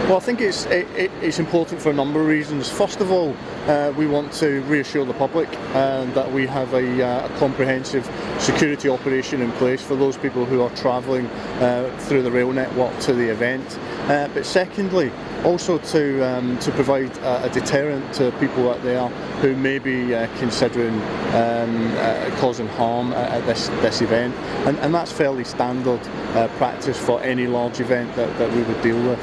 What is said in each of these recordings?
Well, I think it's important for a number of reasons. First of all, we want to reassure the public that we have a comprehensive security operation in place for those people who are travelling through the rail network to the event. But secondly, also to provide a deterrent to people out there who may be considering causing harm at this event, and that's fairly standard practice for any large event that we would deal with.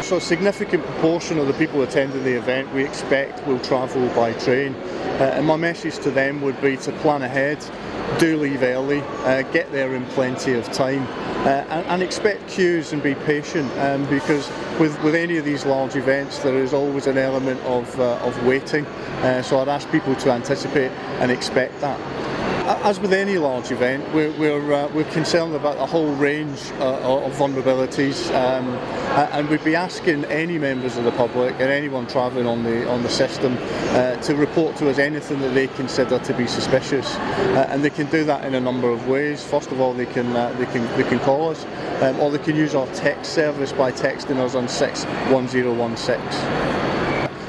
So a significant proportion of the people attending the event we expect will travel by train, and my message to them would be to plan ahead, do leave early, get there in plenty of time, and expect queues and be patient, because with any of these large events there is always an element of waiting, so I'd ask people to anticipate and expect that. As with any large event, we're concerned about a whole range of vulnerabilities, and we'd be asking any members of the public and anyone travelling on the system to report to us anything that they consider to be suspicious, and they can do that in a number of ways. First of all, they can call us, or they can use our text service by texting us on 61016.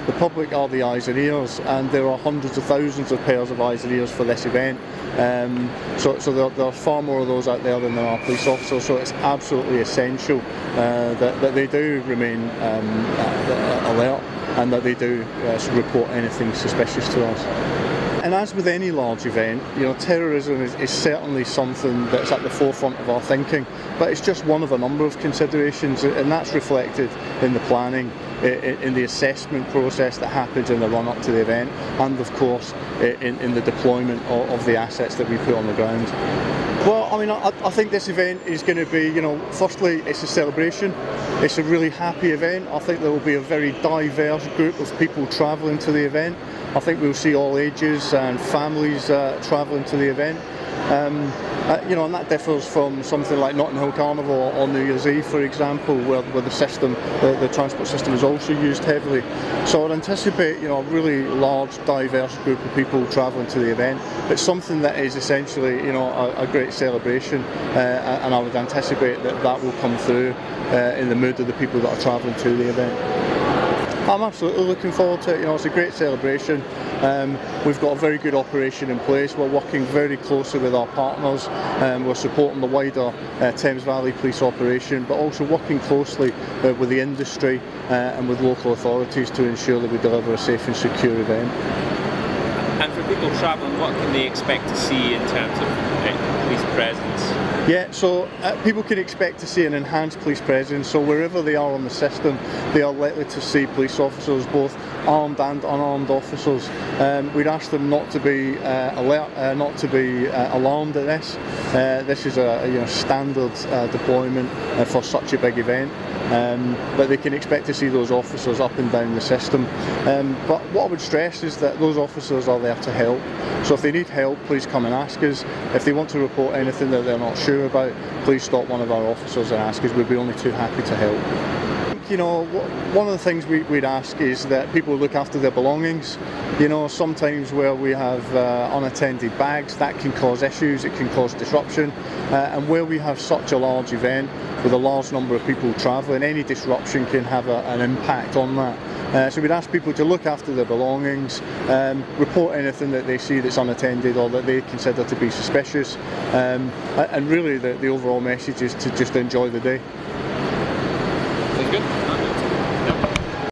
The public are the eyes and ears, and there are hundreds of thousands of pairs of eyes and ears for this event. So there are far more of those out there than there are police officers, so it's absolutely essential that they do remain alert, and that they do report anything suspicious to us. And as with any large event, terrorism is certainly something that's at the forefront of our thinking, but it's just one of a number of considerations, and that's reflected in the planning, in the assessment process that happens in the run-up to the event, and of course in the deployment of the assets that we put on the ground. Well, I mean, I think this event is going to be, firstly, it's a celebration. It's a really happy event. I think there will be a very diverse group of people travelling to the event. I think we'll see all ages and families travelling to the event. And that differs from something like Notting Hill Carnival or New Year's Eve, for example, where the transport system is also used heavily. So I'd anticipate, a really large, diverse group of people travelling to the event. It's something that is essentially, a great celebration, and I would anticipate that will come through in the mood of the people that are travelling to the event. I'm absolutely looking forward to it. It's a great celebration. We've got a very good operation in place. We're working very closely with our partners. We're supporting the wider Thames Valley Police operation, but also working closely with the industry and with local authorities to ensure that we deliver a safe and secure event. And for people travelling, what can they expect to see in terms of police presence? Yeah, so people can expect to see an enhanced police presence, so wherever they are on the system they are likely to see police officers, both armed and unarmed officers. We'd ask them not to be alert, not to be alarmed at this. This is a standard deployment for such a big event. But they can expect to see those officers up and down the system. But what I would stress is that those officers are there to help. So if they need help, please come and ask us. If they want to report anything that they're not sure about, please stop one of our officers and ask us. We'd be only too happy to help. One of the things we'd ask is that people look after their belongings. Sometimes where we have unattended bags, that can cause issues, it can cause disruption, and where we have such a large event with a large number of people travelling, any disruption can have an impact on that. So we'd ask people to look after their belongings, report anything that they see that's unattended or that they consider to be suspicious, and really the overall message is to just enjoy the day.